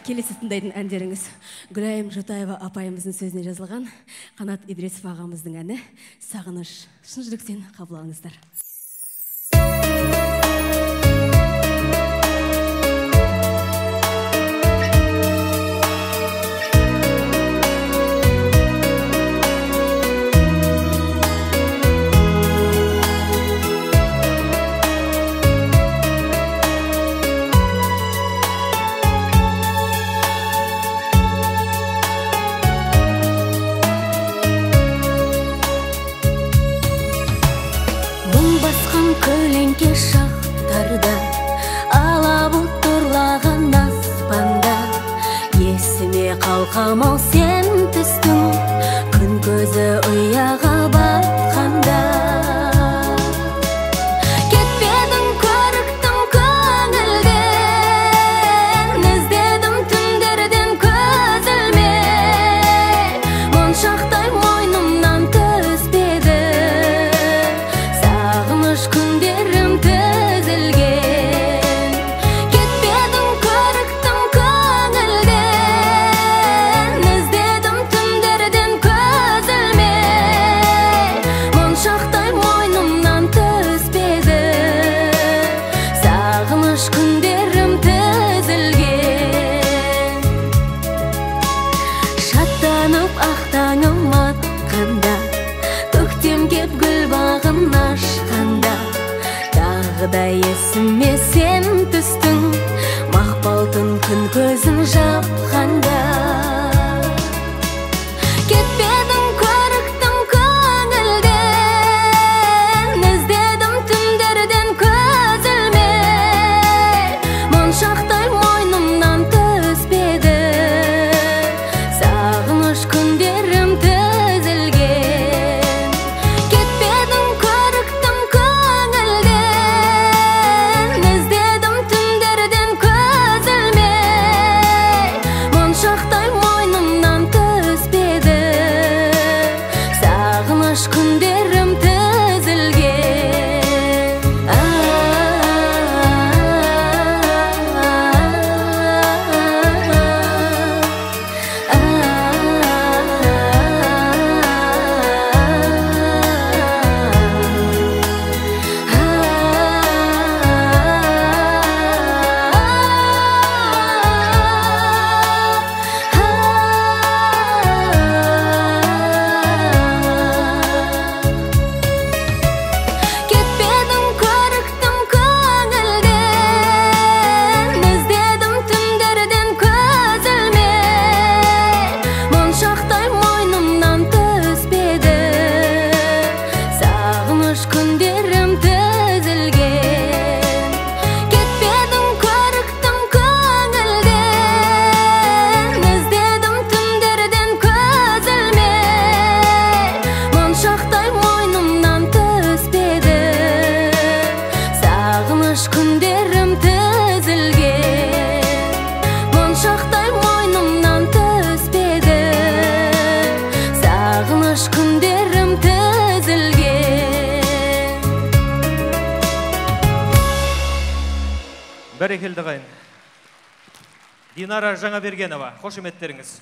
келесі тыңдайтын әндеріңіз Гүлайым Жұтаева апайымыздың сөзіне жазылған, Қанат Идресов ағамыздың әні «Сағыныш». Шын жүректен қабыл алыңыздар. Көлеңке шақтарда, алабұт торлаған аспанда, есіме қалқам-ау сен түстің, күн көзі ұяға батқанда. Кетпедің көріктім көңілден, іздедім түндерден көзілме, моншақтай мойнымнан түспеді, сағыныш күндерім тізілген. Кетпедің көріктім көңілден, іздедім түндерден көзілме, моншақтай мойнымнан түспеді, сағыныш күндерім тізілген. Шаттанып ақтаңым атқанда, көктем кеп гүл бағын ашқанда, тағыда есіме сен түстің, мақпалтын күн көзін жапқанда. Кетпедің көріктім көңілден, іздедім түндерден көзілме, моншақтай мойнымнан түспеді, сағыныш күндерім тізілген. Кетпедің көріктім көңілден, іздедім түндерден көзілме, моншақтай мойнымнан түспеді, сағыныш күндерім Бәрекелді қайын. Динара Жаңабергенова, қошеметтеріңіз.